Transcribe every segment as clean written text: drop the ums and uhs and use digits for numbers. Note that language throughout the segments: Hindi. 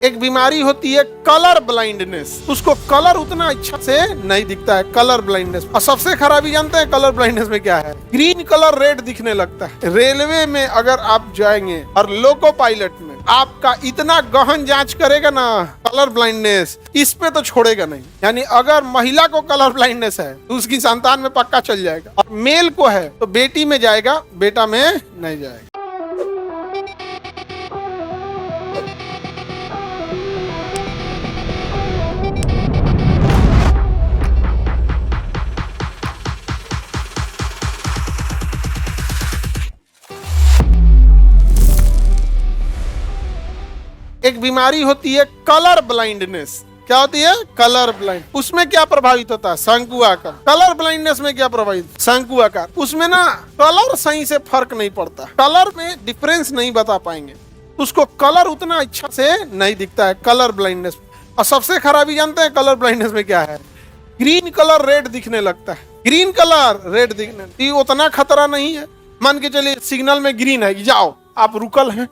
एक बीमारी होती है कलर ब्लाइंडनेस। उसको कलर उतना अच्छा से नहीं दिखता है, कलर ब्लाइंडनेस। और सबसे खराबी जानते हैं कलर ब्लाइंडनेस में क्या है? ग्रीन कलर रेड दिखने लगता है। रेलवे में अगर आप जाएंगे और लोको पायलट में आपका इतना गहन जांच करेगा ना कलर ब्लाइंडनेस, इस पे तो छोड़ेगा नहीं। यानी अगर महिला को कलर ब्लाइंडनेस है तो उसकी संतान में पक्का चल जाएगा, और मेल को है तो बेटी में जाएगा, बेटा में नहीं जाएगा। एक बीमारी होती है कलर ब्लाइंडनेस। क्या होती है? Colour blind. उसमें क्या प्रभावित होता है? शंकु आकार। कलर ब्लाइंडनेस में क्या प्रभावित? शंकु आकार। उसमें ना कलर सही से फर्क नहीं पड़ता, कलर में डिफरेंस नहीं बता पाएंगे, उसको कलर उतना अच्छा से नहीं दिखता है, कलर ब्लाइंडनेस। और सबसे खराबी जानते हैं कलर ब्लाइंडनेस में क्या है? ग्रीन कलर रेड दिखने लगता है। ग्रीन कलर रेड दिखने, ये उतना खतरा नहीं है। मान के चलिए सिग्नल में ग्रीन है, जाओ, आप रुकल हैं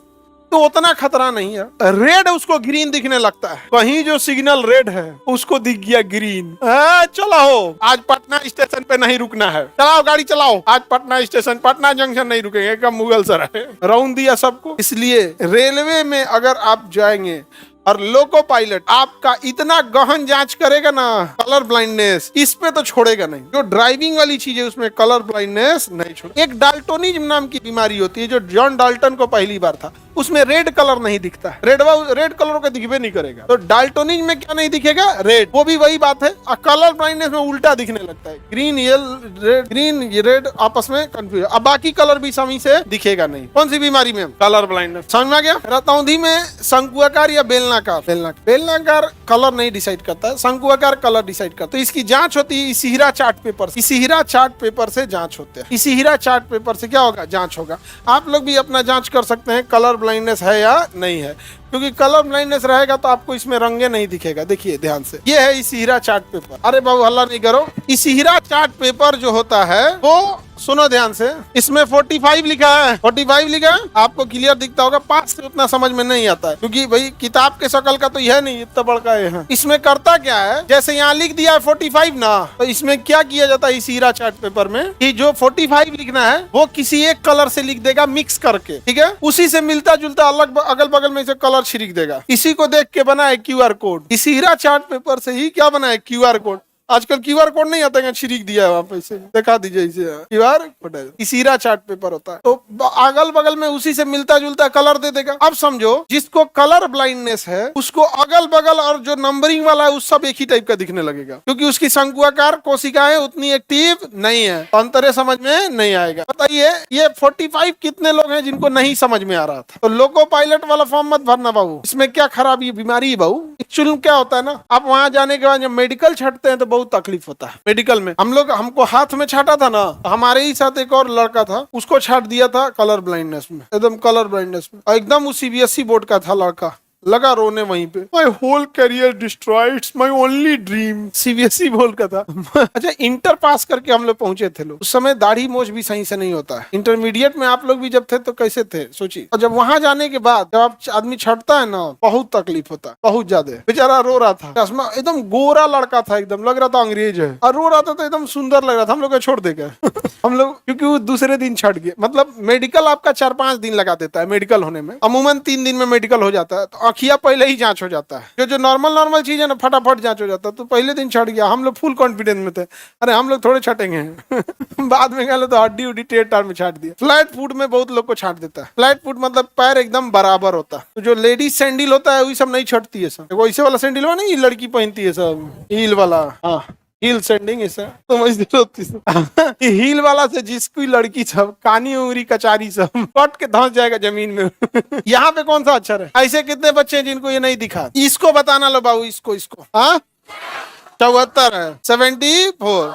तो उतना खतरा नहीं है। रेड उसको ग्रीन दिखने लगता है। कहीं जो सिग्नल रेड है उसको दिख गया ग्रीन, चलो आज पटना स्टेशन पे नहीं रुकना है, चलाओ गाड़ी चलाओ, आज पटना स्टेशन, पटना जंक्शन नहीं रुकेंगे, कब मुगल सराय राउंड दिया सबको। इसलिए रेलवे में अगर आप जाएंगे और लोको पायलट आपका इतना गहन जांच करेगा ना कलर ब्लाइंडनेस, इस पे तो छोड़ेगा नहीं। जो ड्राइविंग वाली चीज है उसमें कलर ब्लाइंडनेस नहीं छोड़ेगा। एक डाल्टोनिज्म नाम की बीमारी होती है जो जॉन डाल्टन को पहली बार था, उसमें रेड कलर नहीं दिखता है। रेड कलर को दिखबे नहीं करेगा। तो डाल्टोनिज्म में क्या नहीं दिखेगा? रेड। वो भी वही बात है। कलर ब्लाइंडनेस में उल्टा दिखने लगता है, ग्रीन ये रेड आपस में कंफ्यूज। अब बाकी कलर भी सही से दिखेगा नहीं। कौन सी बीमारी में? Colour blindness. समझ में आ गया? रतौंधी में शंकुआकार या बेलनाकार कलर नहीं डिसाइड करता है, शंकुआकार कलर डिसाइड करता है। इसकी जांच होती है इसिहरा चार्ट पेपर। इसिहरा चार्ट पेपर से जांच होते हैं। इसिहरा चार्ट पेपर से क्या होगा? जांच होगा। आप लोग भी अपना जांच कर सकते हैं कलर ब्लाइंडनेस है या नहीं है, क्योंकि कलर ब्लाइंडनेस रहेगा तो आपको इसमें रंगे नहीं दिखेगा। देखिए ध्यान से, ये है इसिहरा चार्ट पेपर। अरे बाबू हल्ला नहीं करो। इसिहरा चार्ट पेपर जो होता है वो सुनो ध्यान से, इसमें 45 लिखा है। 45 लिखा है, आपको क्लियर दिखता होगा। पास से उतना समझ में नहीं आता है, क्योंकि भाई किताब के शकल का तो यह नहीं, इतना बड़का है। इसमें करता क्या है, जैसे यहाँ लिख दिया है 45 ना, तो इसमें क्या किया जाता है इसिहरा चार्ट पेपर में कि जो 45 लिखना है वो किसी एक कलर से लिख देगा मिक्स करके, ठीक है? उसी से मिलता जुलता अलग अगल बगल में से कलर छिड़क देगा। इसी को देख के बना है QR कोड। इसिहरा चार्ट पेपर से ही क्या बना है? QR code. आजकल QR कोड नहीं आता है, छिड़क दिया है वहां पे, इसे दिखा दीजिए, इसे QR कोड है। इसिहरा चार्ट पेपर होता है, तो अगल बगल में उसी से मिलता जुलता कलर दे देगा। अब समझो जिसको कलर ब्लाइंडनेस है उसको अगल बगल और जो नंबरिंग वाला है उस सब एक ही टाइप का दिखने लगेगा, क्योंकि उसकी शंकुआकार कोशिकाएं उतनी एक्टिव नहीं है, अंतरे समझ में नहीं आएगा। बताइए ये 45 कितने लोग हैं जिनको नहीं समझ में आ रहा था? तो लोको पायलट वाला फॉर्म मत भरना बाबू, इसमें क्या खराबी बीमारी है बाबू। एक्चुअली क्या होता है ना, आप वहां जाने के बाद जब मेडिकल छाटते हैं तो बहुत तकलीफ होता है। मेडिकल में हमको हाथ में छाटा था ना, हमारे ही साथ एक और लड़का था, उसको छाट दिया था कलर ब्लाइंडनेस में, एकदम कलर ब्लाइंडनेस में, एकदम वो CBSE बोर्ड का था लड़का, लगा रोने वहीं पे। My whole career destroyed, my only dream. CBSE board का था। अच्छा, इंटर पास करके हम लोग पहुंचे थे लोग। उस समय दाढ़ी मोछ भी सही से नहीं होता है। इंटरमीडिएट में आप लोग भी जब थे तो कैसे थे सोचिए। और जब वहां जाने के बाद जब आप आदमी छटता है ना, बहुत तकलीफ होता है, बहुत ज्यादा। बेचारा रो रहा था, चश्मा, एकदम गोरा लड़का था, एकदम लग रहा था अंग्रेज है, और रो रहा था तो एकदम सुंदर लग रहा था। हम लोग छोड़ देगा हम लोग, क्योंकि वो दूसरे दिन छट गए। मतलब मेडिकल आपका 4-5 दिन लगा देता है मेडिकल होने में, अमूमन 3 दिन में मेडिकल हो जाता है। तो अखिया पहले ही जांच हो जाता है, जो नॉर्मल चीज है ना फटाफट जांच हो जाता है। तो पहले दिन छट गया, हम लोग फुल कॉन्फिडेंस में थे, अरे हम लोग थोड़े छटेंगे बाद में गए तो हड्डी उड्डी टेढ़ टाढ़ में छाट दिया। फ्लैट फुट में बहुत लोग को छाट देता है। फ्लैट फुट मतलब पैर एकदम बराबर होता है। तो जो लेडीज सैंडल होता है वही सब नहीं छटती है सब। वैसे वाला सैंडल हुआ नहीं, लड़की पहनती है सब, हील वाला, हाँ हील सैंडिंग ऐसा तो होती हील वाला से जिसकी लड़की सब कानी उंगली कचारी सब कट के धंस जाएगा जमीन में यहाँ पे कौन सा अक्षर है? ऐसे कितने बच्चे हैं जिनको ये नहीं दिखा? इसको बताना लो बाबू, इसको 74 है, 74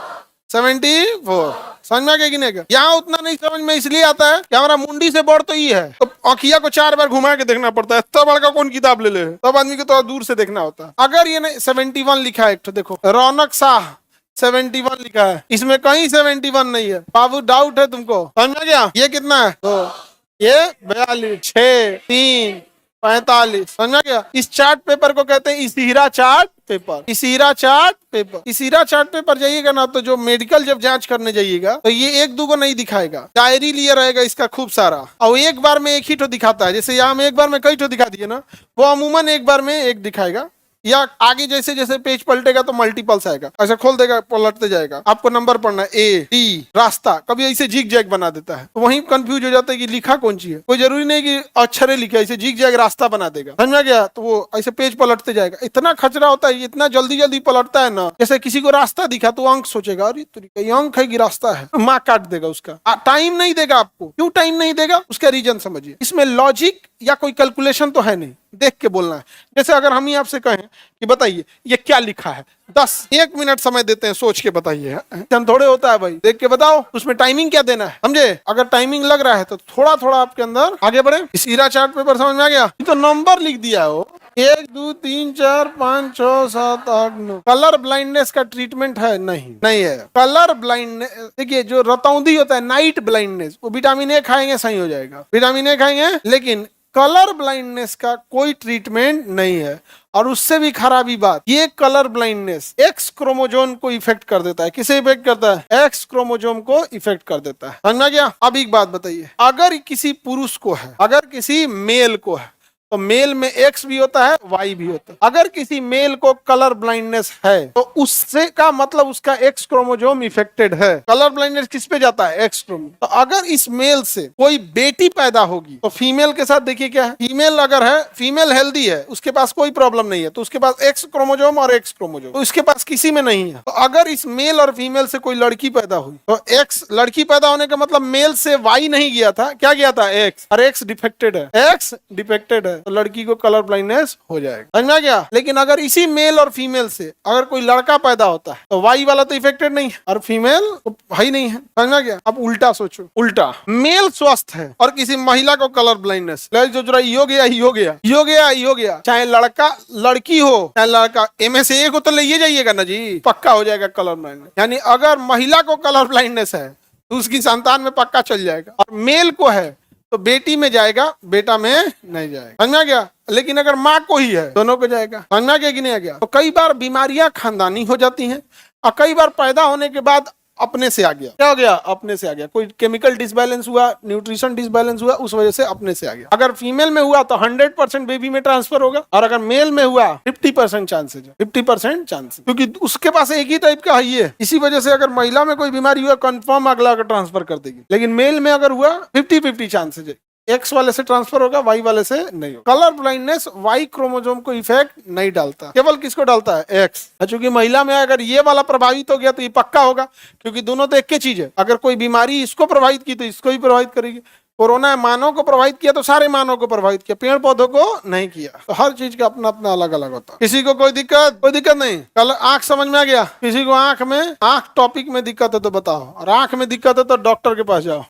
समझ में आ गया कि नहीं? यहाँ उतना नहीं समझ में इसलिए आता है कि हमारा मुंडी से बढ़ तो ये है, तो अखिया को 4 बार घुमा के देखना पड़ता है। तब बड़का कौन किताब ले ले, तब आदमी को तो दूर से देखना होता है। अगर ये नहीं 71 लिखा है, एक तो देखो रौनक शाह 71 लिखा है, इसमें कहीं 71 नहीं है बाबू, डाउट है तुमको। समझ में गया? ये कितना है? तो ये 42, 6, 3, 45। समझ गया? इस चार्ट पेपर को कहते हैं इसीरा चार्ट पेपर। इसीरा चार्ट पेपर, इसीरा चार्ट पेपर जाइएगा ना, तो जो मेडिकल जब जांच करने जाइएगा तो ये एक दो को नहीं दिखाएगा, डायरी लिए रहेगा इसका खूब सारा, और एक बार में एक ही ठो दिखाता है। जैसे यहाँ में एक बार में कई ठो दिखा दिए ना, वो अमूमन एक बार में एक दिखाएगा, या आगे जैसे जैसे पेज पलटेगा तो मल्टीपल्स आएगा, ऐसा खोल देगा पलटते जाएगा, आपको नंबर पढ़ना ए डी रास्ता, कभी ऐसे जिग जैग बना देता है, तो वहीं कंफ्यूज हो जाता है कि लिखा कौन सी है। कोई जरूरी नहीं कि अक्षरे लिखे, ऐसे जिग जैग रास्ता बना देगा, समझ में गया? तो वो ऐसे पेज पलटते जाएगा, इतना खचरा होता है, इतना जल्दी जल्दी पलटता है ना। जैसे किसी को रास्ता दिखा तो अंक सोचेगा, अरे ये अंक है कि रास्ता है, माँ काट देगा उसका, टाइम नहीं देगा आपको। क्यों टाइम नहीं देगा? उसका रीजन समझिए। इसमें लॉजिक या कोई कैलकुलेशन तो है नहीं, देख के बोलना है। जैसे अगर हम ही आपसे कहें कि बताइए ये क्या लिखा है, 1 मिनट समय देते हैं, सोच के बताइए, थोड़े होता है भाई, देख के बताओ, उसमें टाइमिंग क्या देना है, समझे? अगर टाइमिंग लग रहा है तो थोड़ा थोड़ा आपके अंदर आगे बढ़े। इसीरा चार्ट पेपर समझ में आ गया? तो नंबर लिख दिया हो, 1 2 3 4 5 6 7 8 9। कलर ब्लाइंडनेस का ट्रीटमेंट है? नहीं, नहीं है। कलर ब्लाइंडनेस, देखिए जो रतौंधी होता है, नाइट ब्लाइंडनेस, वो विटामिन ए खाएंगे सही हो जाएगा, विटामिन ए खाएंगे, लेकिन कलर ब्लाइंडनेस का कोई ट्रीटमेंट नहीं है। और उससे भी खराबी बात, ये कलर ब्लाइंडनेस एक्स क्रोमोजोम को इफेक्ट कर देता है। किसे इफेक्ट करता है? एक्स क्रोमोजोम को इफेक्ट कर देता है। समझ में गया? अब एक बात बताइए, अगर किसी पुरुष को है, अगर किसी मेल को है, तो मेल में एक्स भी होता है, वाई भी होता है। अगर किसी मेल को कलर ब्लाइंडनेस है तो उससे का मतलब उसका एक्स क्रोमोजोम इफेक्टेड है। कलर ब्लाइंडनेस किस पे जाता है? X chromosome. तो अगर इस मेल से कोई बेटी पैदा होगी तो फीमेल के साथ देखिए क्या है, फीमेल अगर है, फीमेल हेल्दी है, उसके पास कोई प्रॉब्लम नहीं है, तो उसके पास एक्स क्रोमोजोम और एक्स क्रोमोजोम, तो उसके पास किसी में नहीं है। तो अगर इस मेल और फीमेल से कोई लड़की पैदा हुई तो एक्स, लड़की पैदा होने का मतलब मेल से वाई नहीं गया था, क्या गया था? एक्स, और एक्स डिफेक्टेड है, एक्स डिफेक्टेड है, तो लड़की को कलर ब्लाइंडनेस हो जाएगा। समझ में गया? लेकिन अगर इसी मेल और फीमेल से अगर कोई लड़का पैदा होता है तो वाई वाला तो इफेक्टेड नहीं है और फीमेल तो भाई नहीं है। समझ में गया? अब उल्टा सोचो, उल्टा मेल स्वस्थ है और किसी महिला को कलर ब्लाइंडनेस, जो हो गया ही हो गया, हो गया ही हो गया, चाहे लड़का लड़की हो, चाहे लड़का, एम से ए को तो ले जाइएगा ना जी, पक्का हो जाएगा कलर ब्लाइंडनेस। यानी अगर महिला को कलर ब्लाइंडनेस है तो उसकी संतान में पक्का चल जाएगा, और मेल को है तो बेटी में जाएगा, बेटा में नहीं जाएगा। समझ में गया? लेकिन अगर माँ को ही है, दोनों को जाएगा। समझ में गया कि नहीं आ गया? तो कई बार बीमारियां खानदानी हो जाती हैं, और कई बार पैदा होने के बाद अपने से आ गया। क्या हो गया? अपने से आ गया। कोई केमिकल डिसबैलेंस हुआ, न्यूट्रिशन डिसबैलेंस हुआ, उस वजह से अपने से आ गया। अगर फीमेल में हुआ तो 100% बेबी में ट्रांसफर होगा, और अगर मेल में हुआ 50% चांसेज है, 50% चांसेज, क्योंकि उसके पास एक ही टाइप का है ये। इसी वजह से अगर महिला में कोई बीमारी हुआ, कंफर्म अगला का ट्रांसफर कर देगी, लेकिन मेल में अगर हुआ 50-50 चांसेज है, एक्स वाले से ट्रांसफर होगा, वाई वाले से नहीं होगा। कलर ब्लाइंडनेस वाई क्रोमोसोम को इफेक्ट नहीं डालता, केवल किसको डालता है? एक्स। चूंकि महिला में अगर ये वाला प्रभावित हो गया तो ये पक्का होगा, क्योंकि दोनों तो एक ही चीज है। अगर कोई बीमारी इसको प्रभावित की तो इसको ही प्रभावित करेगी। कोरोना मानव को प्रभावित किया तो सारे मानव को प्रभावित किया, पेड़ पौधों को नहीं किया। तो हर चीज का अपना अपना अलग अलग होता है। किसी को कोई दिक्कत नहीं। कल आंख समझ में आ गया? किसी को आंख टॉपिक में दिक्कत है तो बताओ, और आंख में दिक्कत है तो डॉक्टर के पास जाओ।